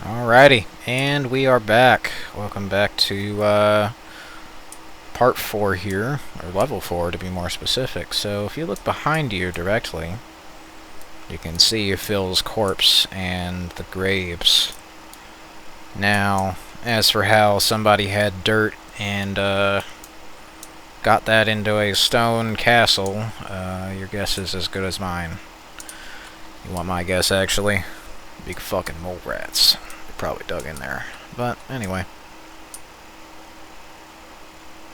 Alrighty, and we are back. Welcome back to part 4 here, or level 4 to be more specific. So if you look behind you directly, you can see Phil's corpse and the graves. Now, as for how somebody had dirt and got that into a stone castle, your guess is as good as mine. You want my guess, actually? Big fucking mole rats. They probably dug in there. But, anyway.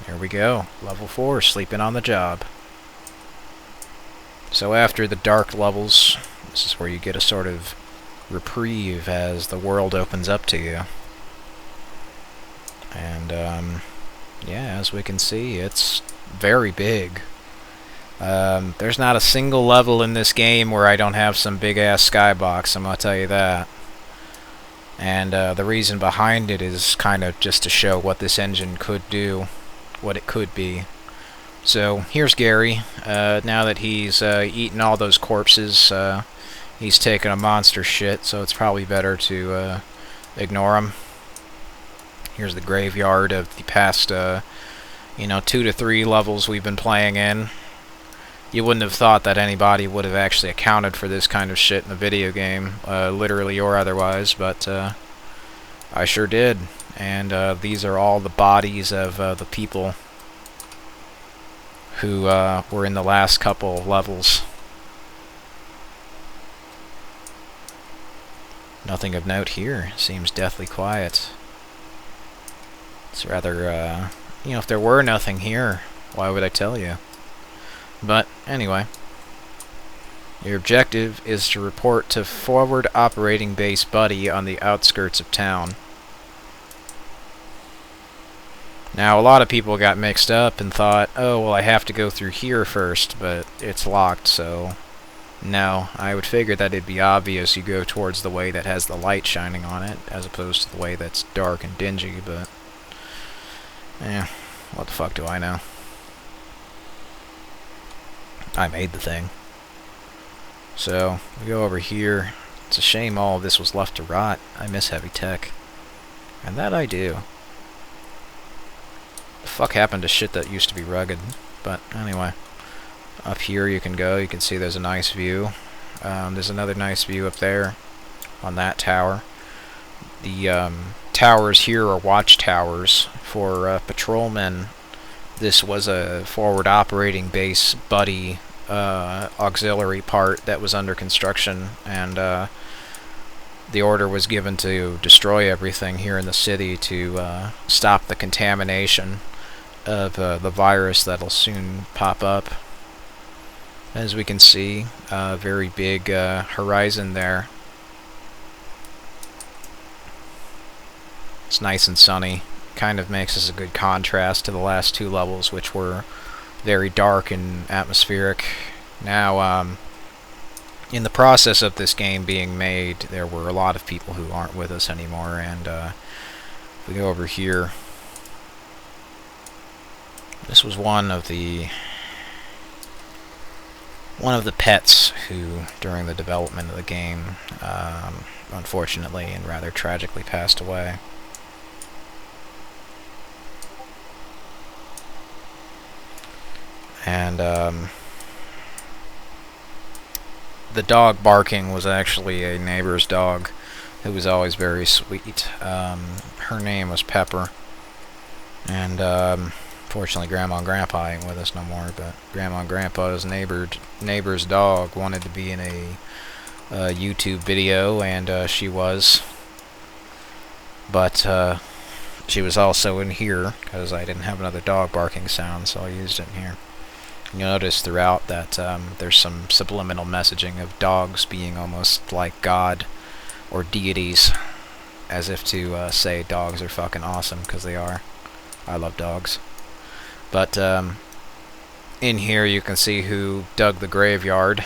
Here we go. Level 4, sleeping on the job. So after the dark levels, this is where you get a sort of reprieve as the world opens up to you. And, yeah, as we can see, it's very big. There's not a single level in this game where I don't have some big-ass skybox, I'm gonna tell you that. And the reason behind it is kind of just to show what this engine could do, what it could be. So, here's Gary. Now that he's eaten all those corpses, he's taken a monster shit, so it's probably better to ignore him. Here's the graveyard of the past, 2 to 3 levels we've been playing in. You wouldn't have thought that anybody would have actually accounted for this kind of shit in a video game, literally or otherwise, but I sure did. And these are all the bodies of the people who were in the last couple levels. Nothing of note here. Seems deathly quiet. It's rather, if there were nothing here, why would I tell you? But, anyway, your objective is to report to Forward Operating Base Buddy on the outskirts of town. Now, a lot of people got mixed up and thought, oh, well, I have to go through here first, but it's locked, so no. I would figure that it'd be obvious you go towards the way that has the light shining on it, as opposed to the way that's dark and dingy, but what the fuck do I know? I made the thing. So, we go over here. It's a shame all of this was left to rot. I miss heavy tech. And that I do. The fuck happened to shit that used to be rugged? But, anyway. Up here you can go. You can see there's a nice view. There's another nice view up there on that tower. The towers here are watchtowers for patrolmen. This was a forward operating base buddy auxiliary part that was under construction, and the order was given to destroy everything here in the city to stop the contamination of the virus that'll soon pop up. As we can see, a very big horizon there. It's nice and sunny. Kind of makes us a good contrast to the last 2 levels, which were very dark and atmospheric. Now, in the process of this game being made, there were a lot of people who aren't with us anymore, and if we go over here, this was one of the pets who, during the development of the game, unfortunately and rather tragically passed away. And the dog barking was actually a neighbor's dog who was always very sweet. Her name was Pepper. And fortunately Grandma and Grandpa ain't with us no more, but Grandma and Grandpa's neighbor's dog wanted to be in a YouTube video, and she was. But she was also in here, because I didn't have another dog barking sound, so I used it in here. You'll notice throughout that there's some subliminal messaging of dogs being almost like God or deities, as if to say dogs are fucking awesome, because they are. I love dogs. But in here you can see who dug the graveyard.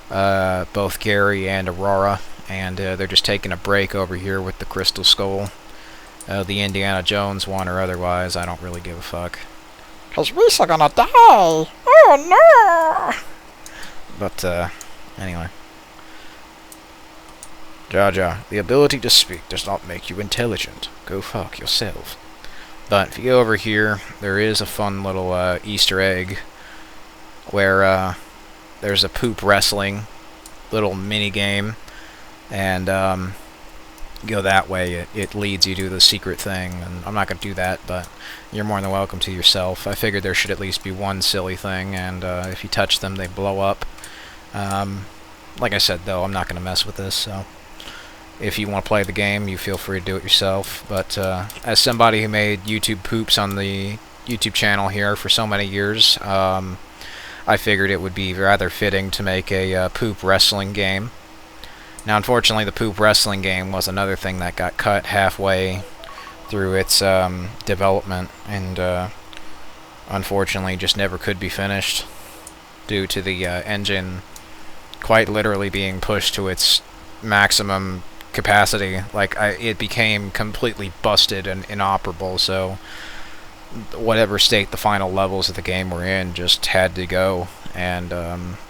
Both Gary and Aurora, and they're just taking a break over here with the Crystal Skull. The Indiana Jones one or otherwise, I don't really give a fuck. 'Cause we're gonna die! Oh no! But, anyway. Jaja, the ability to speak does not make you intelligent. Go fuck yourself. But if you go over here, there is a fun little Easter egg where there's a poop wrestling little mini game, and go that way, it leads you to the secret thing. And I'm not going to do that, but you're more than welcome to yourself. I figured there should at least be one silly thing, and if you touch them, they blow up. Like I said, though, I'm not going to mess with this, so if you want to play the game, you feel free to do it yourself. But as somebody who made YouTube poops on the YouTube channel here for so many years, I figured it would be rather fitting to make a poop wrestling game. Now, unfortunately, the poop wrestling game was another thing that got cut halfway through its development, and unfortunately just never could be finished due to the engine quite literally being pushed to its maximum capacity. Like, it became completely busted and inoperable, so whatever state the final levels of the game were in just had to go. And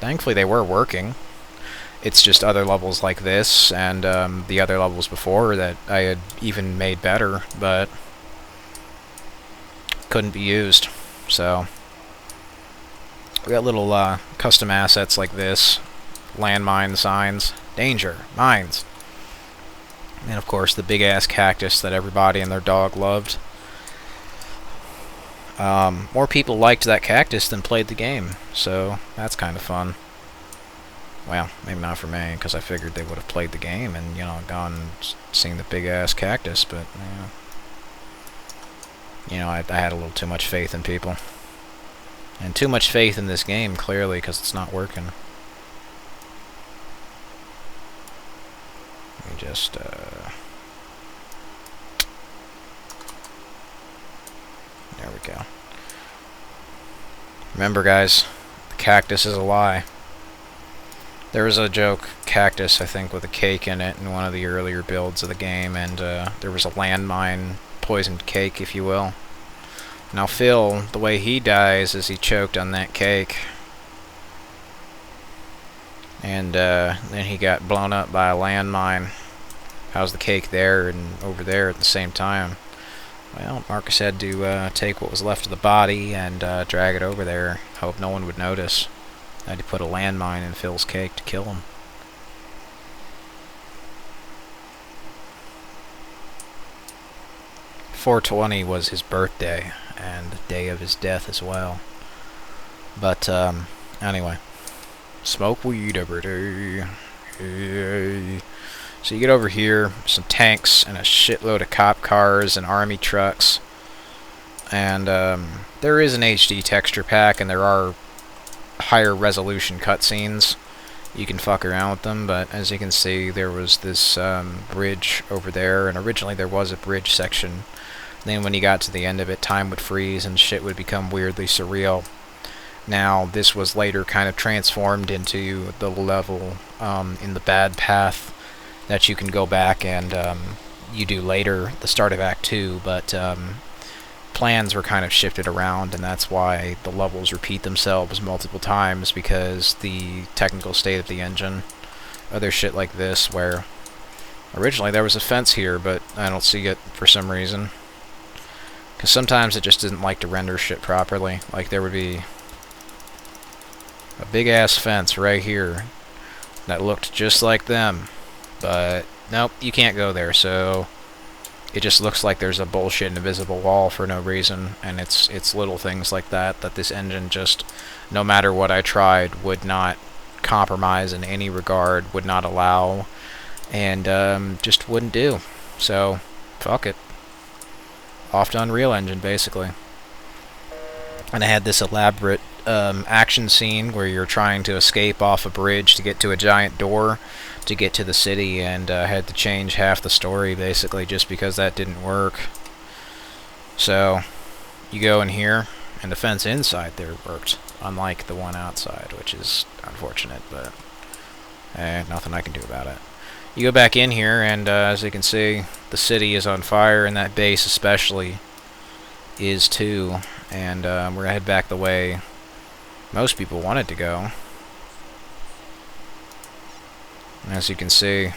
thankfully they were working. It's just other levels like this and the other levels before that I had even made better, but couldn't be used. So we got little custom assets like this, landmine signs, danger, mines, and of course the big ass cactus that everybody and their dog loved. More people liked that cactus than played the game, so that's kind of fun. Well, maybe not for me, because I figured they would have played the game and, you know, gone and seen the big-ass cactus, but, you know, I had a little too much faith in people. And too much faith in this game, clearly, because it's not working. Let me just, there we go. Remember, guys, the cactus is a lie. There was a joke cactus, I think, with a cake in it in one of the earlier builds of the game, and there was a landmine poisoned cake, if you will. Now Phil, the way he dies is he choked on that cake, and then he got blown up by a landmine. How's the cake there and over there at the same time? Well, Marcus had to take what was left of the body and drag it over there. Hope no one would notice. I had to put a landmine in Phil's cake to kill him. .420 was his birthday, and the day of his death as well. But, anyway. Smoke weed every day. Hey. So you get over here, some tanks and a shitload of cop cars and army trucks. And, there is an HD texture pack, and there are higher resolution cutscenes. You can fuck around with them, but as you can see, there was this bridge over there, and originally there was a bridge section. Then when you got to the end of it, time would freeze and shit would become weirdly surreal. Now, this was later kind of transformed into the level in the bad path that you can go back and you do later, the start of Act 2, but plans were kind of shifted around, and that's why the levels repeat themselves multiple times, because the technical state of the engine, other shit like this, where originally there was a fence here, but I don't see it for some reason, because sometimes it just didn't like to render shit properly. Like, there would be a big ass fence right here that looked just like them, but nope, you can't go there, so it just looks like there's a bullshit invisible wall for no reason, and it's little things like that this engine just, no matter what I tried, would not compromise in any regard, would not allow, and just wouldn't do. So, fuck it. Off to Unreal Engine, basically. And I had this elaborate action scene where you're trying to escape off a bridge to get to a giant door to get to the city, and had to change half the story basically just because that didn't work. So you go in here, and the fence inside there worked, unlike the one outside, which is unfortunate, but nothing I can do about it. You go back in here, and as you can see, the city is on fire, and that base especially is too, and we're gonna head back the way most people wanted to go. And as you can see,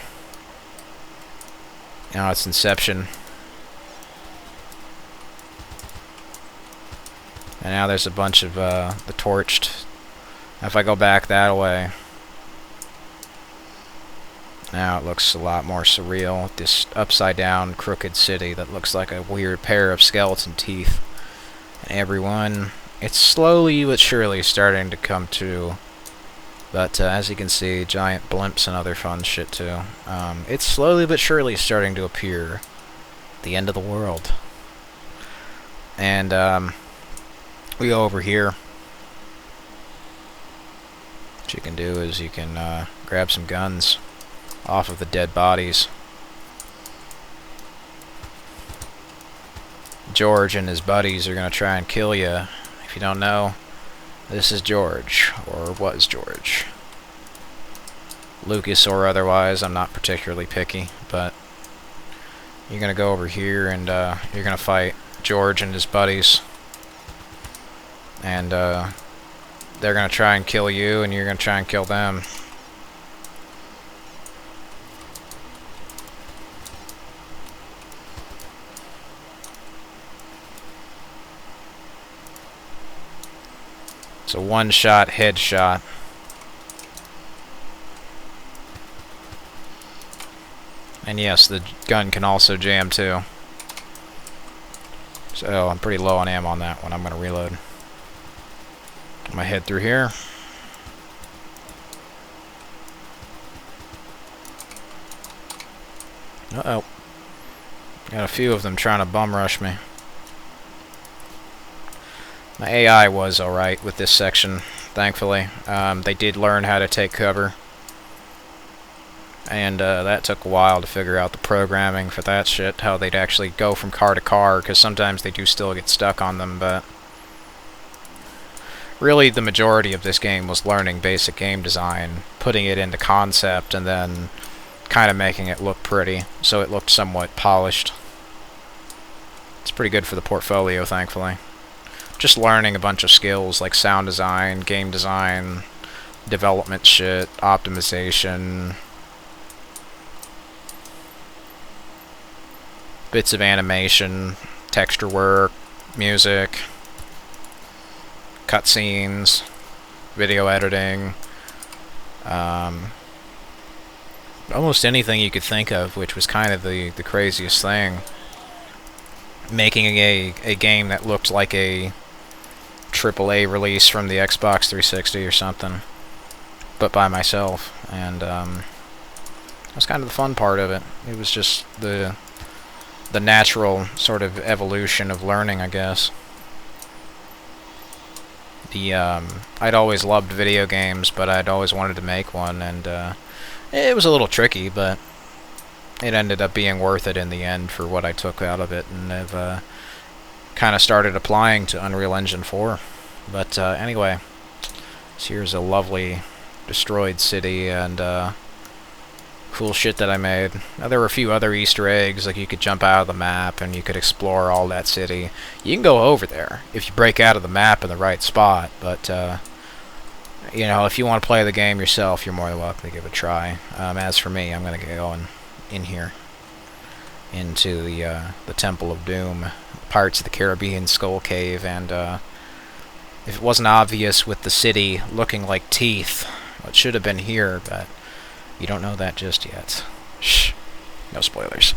Now it's Inception. And now there's a bunch of the torched. If I go back that way, now it looks a lot more surreal. This upside down crooked city that looks like a weird pair of skeleton teeth. And everyone, it's slowly but surely starting to come to. But as you can see, giant blimps and other fun shit too. It's slowly but surely starting to appear. The end of the world. And we go over here. What you can do is you can grab some guns off of the dead bodies. George and his buddies are going to try and kill you. If you don't know, this is George, or was George. Lucas or otherwise, I'm not particularly picky, but you're going to go over here and you're going to fight George and his buddies. And they're going to try and kill you, and you're going to try and kill them. It's a one-shot headshot. And yes, the gun can also jam too. So I'm pretty low on ammo on that one. I'm going to reload. I'm going to head through here. Uh-oh. Got a few of them trying to bum rush me. My AI was alright with this section, thankfully. They did learn how to take cover. And that took a while to figure out the programming for that shit, how they'd actually go from car to car, because sometimes they do still get stuck on them, but really the majority of this game was learning basic game design, putting it into concept, and then kind of making it look pretty, so it looked somewhat polished. It's pretty good for the portfolio, thankfully. Just learning a bunch of skills like sound design, game design, development shit, optimization, bits of animation, texture work, music, cutscenes, video editing, almost anything you could think of, which was kind of the craziest thing. Making a game that looked like a AAA release from the Xbox 360 or something, but by myself, and that was kind of the fun part of it. It was just the natural sort of evolution of learning, I guess. I'd always loved video games, but I'd always wanted to make one, and it was a little tricky, but it ended up being worth it in the end for what I took out of it, and I've kind of started applying to Unreal Engine 4. But anyway, so here's a lovely destroyed city and cool shit that I made. Now, there were a few other Easter eggs, like you could jump out of the map and you could explore all that city. You can go over there if you break out of the map in the right spot, but you know, if you want to play the game yourself, you're more than welcome to give it a try. As for me, I'm going to get going in here into the Temple of Doom, Pirates of the Caribbean Skull Cave, and if it wasn't obvious with the city looking like teeth, well, it should have been here, but you don't know that just yet. Shh, no spoilers.